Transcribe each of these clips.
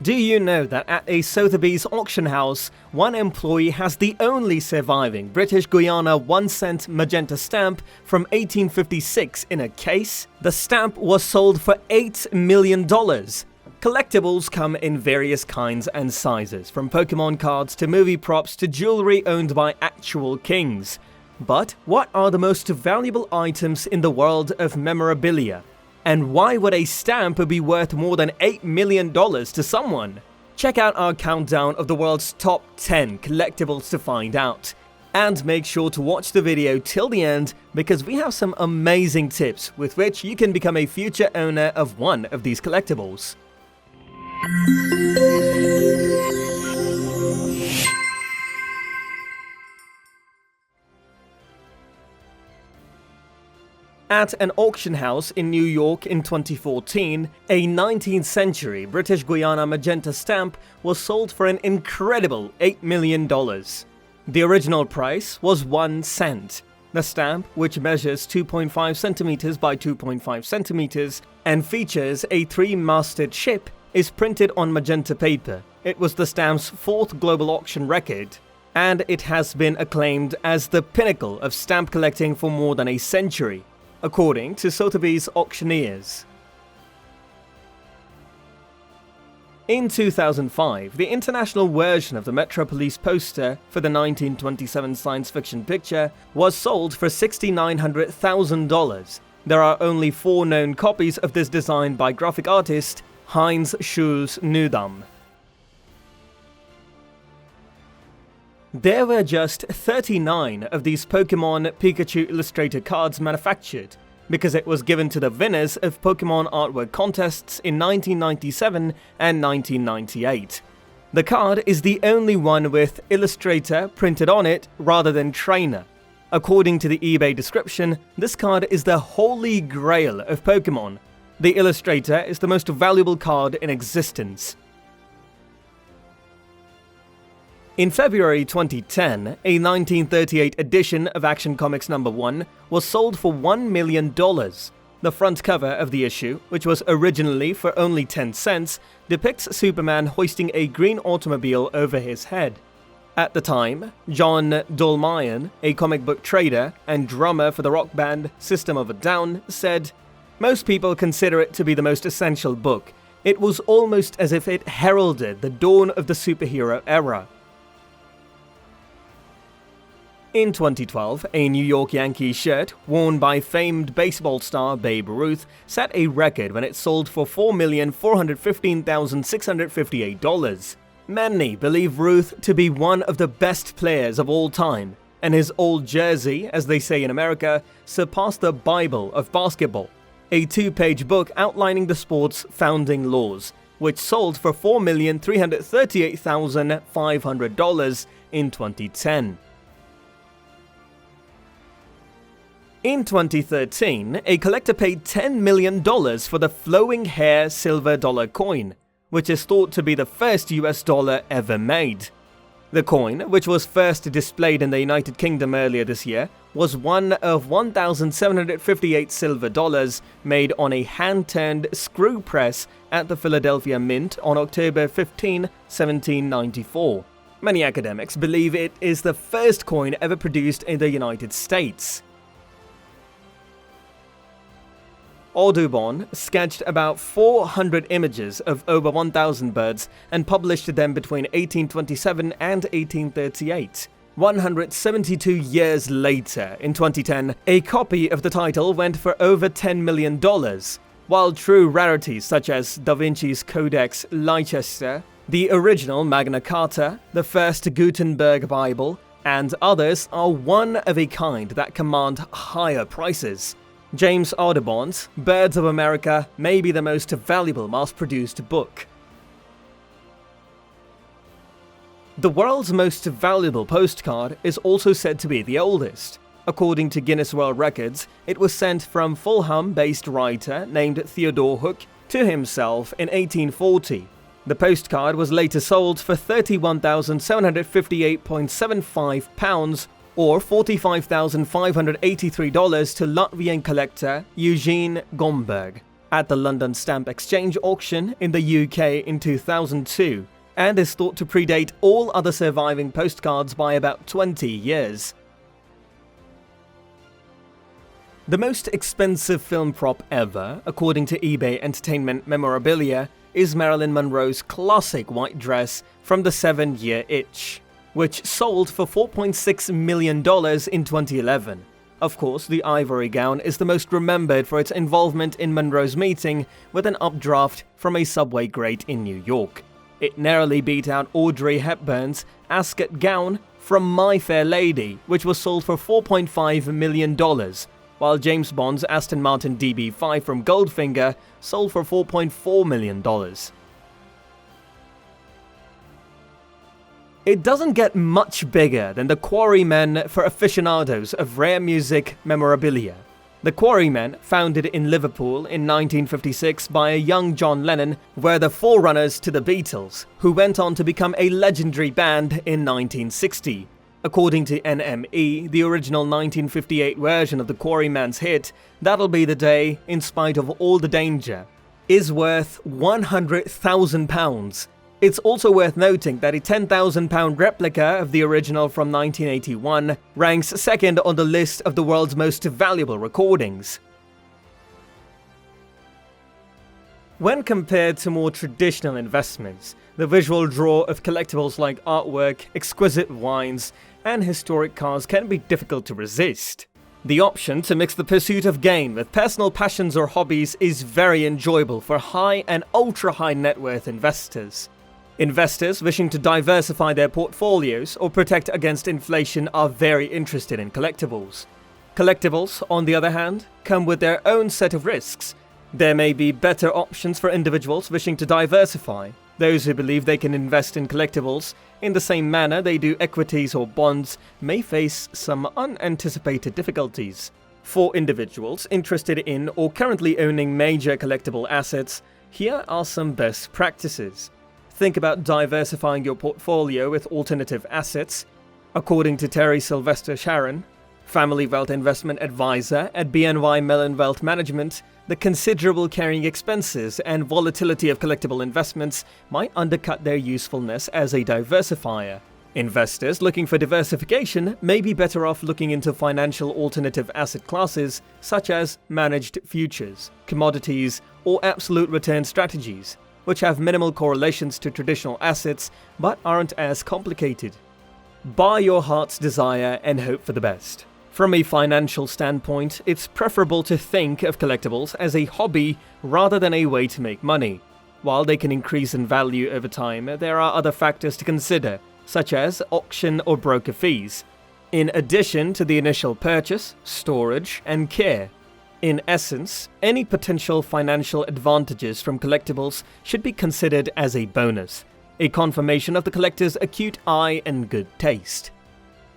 Do you know that at a Sotheby's auction house, one employee has the only surviving British Guiana One-Cent Magenta stamp from 1856 in a case? The stamp was sold for $8 million. Collectibles come in various kinds and sizes, from Pokémon cards to movie props to jewelry owned by actual kings. But what are the most valuable items in the world of memorabilia? And why would a stamp be worth more than $8 million to someone? Check out our countdown of the world's top 10 collectibles to find out. And make sure to watch the video till the end because we have some amazing tips with which you can become a future owner of one of these collectibles. At an auction house in New York in 2014, a 19th century British Guiana Magenta stamp was sold for an incredible $8 million. The original price was 1 cent. The stamp, which measures 2.5 centimeters by 2.5 centimeters and features a 3-masted ship, is printed on magenta paper. It was the stamp's 4th global auction record, and it has been acclaimed as the pinnacle of stamp collecting for more than a century, according to Sotheby's auctioneers. In 2005, the international version of the Metropolis poster for the 1927 science fiction picture was sold for $6,900,000. There are only 4 known copies of this design by graphic artist Heinz Schulz Nudam. There were just 39 of these Pokémon Pikachu Illustrator cards manufactured, because it was given to the winners of Pokémon artwork contests in 1997 and 1998. The card is the only one with Illustrator printed on it rather than Trainer. According to the eBay description, this card is the holy grail of Pokémon. The Illustrator is the most valuable card in existence. In February 2010, a 1938 edition of Action Comics No. 1 was sold for $1 million. The front cover of the issue, which was originally for only 10 cents, depicts Superman hoisting a green automobile over his head. At the time, John Dolmayan, a comic book trader and drummer for the rock band System of a Down, said, "Most people consider it to be the most essential book. It was almost as if it heralded the dawn of the superhero era." In 2012, a New York Yankees shirt, worn by famed baseball star Babe Ruth, set a record when it sold for $4,415,658. Many believe Ruth to be one of the best players of all time, and his old jersey, as they say in America, surpassed the Bible of basketball, a 2-page book outlining the sport's founding laws, which sold for $4,338,500 in 2010. In 2013, a collector paid $10 million for the flowing hair silver dollar coin, which is thought to be the first US dollar ever made. The coin, which was first displayed in the United Kingdom earlier this year, was one of 1,758 silver dollars made on a hand-turned screw press at the Philadelphia Mint on October 15, 1794. Many academics believe it is the first coin ever produced in the United States. Audubon sketched about 400 images of over 1,000 birds and published them between 1827 and 1838. 172 years later, in 2010, a copy of the title went for over $10 million, while true rarities such as Da Vinci's Codex Leicester, the original Magna Carta, the first Gutenberg Bible, and others are one of a kind that command higher prices. James Audubon's Birds of America may be the most valuable mass-produced book. The world's most valuable postcard is also said to be the oldest. According to Guinness World Records, it was sent from Fulham-based writer named Theodore Hook to himself in 1840. The postcard was later sold for £31,758.75 or $45,583 to Latvian collector Eugene Gomberg. at the London Stamp Exchange auction in the UK in 2002, and is thought to predate all other surviving postcards by about 20 years. The most expensive film prop ever, according to eBay Entertainment Memorabilia, is Marilyn Monroe's classic white dress from the 7-Year Itch, which sold for $4.6 million in 2011. Of course, the ivory gown is the most remembered for its involvement in Monroe's meeting with an updraft from a subway grate in New York. It narrowly beat out Audrey Hepburn's ascot gown from My Fair Lady, which was sold for $4.5 million, while James Bond's Aston Martin DB5 from Goldfinger sold for $4.4 million. It doesn't get much bigger than the Quarrymen for aficionados of rare music memorabilia. The Quarrymen, founded in Liverpool in 1956 by a young John Lennon, were the forerunners to the Beatles, who went on to become a legendary band in 1960. According to NME, the original 1958 version of the Quarrymen's hit, That'll Be the Day, In Spite of All the Danger, is worth £100,000. It's also worth noting that a £10,000 replica of the original from 1981 ranks second on the list of the world's most valuable recordings. When compared to more traditional investments, the visual draw of collectibles like artwork, exquisite wines, and historic cars can be difficult to resist. The option to mix the pursuit of gain with personal passions or hobbies is very enjoyable for high and ultra-high net worth investors. Investors wishing to diversify their portfolios or protect against inflation are very interested in collectibles. Collectibles, on the other hand, come with their own set of risks. There may be better options for individuals wishing to diversify. Those who believe they can invest in collectibles in the same manner they do equities or bonds may face some unanticipated difficulties. For individuals interested in or currently owning major collectible assets, here are some best practices. Think about diversifying your portfolio with alternative assets. According to Terry Sylvester Sharon, Family Wealth Investment Advisor at BNY Mellon Wealth Management, the considerable carrying expenses and volatility of collectible investments might undercut their usefulness as a diversifier. Investors looking for diversification may be better off looking into financial alternative asset classes such as managed futures, commodities, or absolute return strategies, which have minimal correlations to traditional assets but aren't as complicated. Buy your heart's desire and hope for the best. From a financial standpoint, it's preferable to think of collectibles as a hobby rather than a way to make money. While they can increase in value over time, there are other factors to consider, such as auction or broker fees, in addition to the initial purchase, storage, and care. In essence, any potential financial advantages from collectibles should be considered as a bonus, a confirmation of the collector's acute eye and good taste.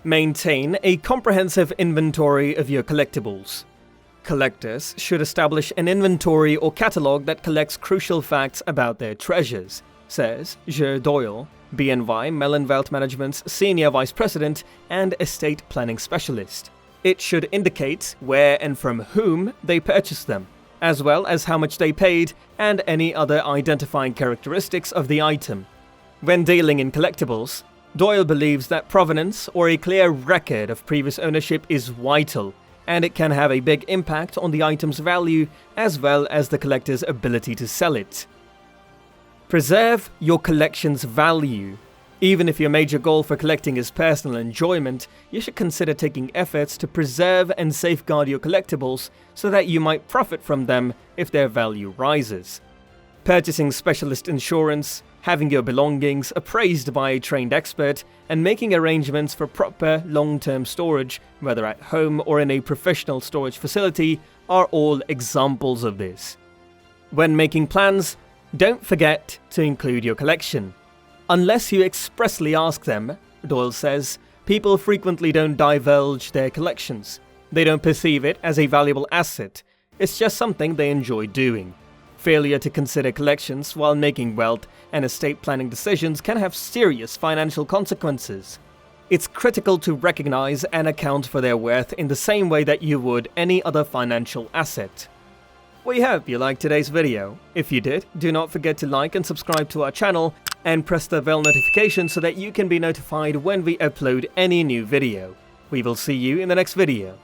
Maintain a comprehensive inventory of your collectibles. Collectors should establish an inventory or catalog that collects crucial facts about their treasures, says Ger Doyle, BNY Mellon Wealth Management's Senior Vice President and Estate Planning Specialist. It should indicate where and from whom they purchased them, as well as how much they paid and any other identifying characteristics of the item. When dealing in collectibles, Doyle believes that provenance or a clear record of previous ownership is vital, and it can have a big impact on the item's value as well as the collector's ability to sell it. Preserve your collection's value. Even if your major goal for collecting is personal enjoyment, you should consider taking efforts to preserve and safeguard your collectibles so that you might profit from them if their value rises. Purchasing specialist insurance, having your belongings appraised by a trained expert, and making arrangements for proper long-term storage, whether at home or in a professional storage facility, are all examples of this. When making plans, don't forget to include your collection. Unless you expressly ask them, Doyle says, people frequently don't divulge their collections. They don't perceive it as a valuable asset. It's just something they enjoy doing. Failure to consider collections while making wealth and estate planning decisions can have serious financial consequences. It's critical to recognize and account for their worth in the same way that you would any other financial asset. We hope you liked today's video. If you did, do not forget to like and subscribe to our channel and press the bell notification so that you can be notified when we upload any new video. We will see you in the next video.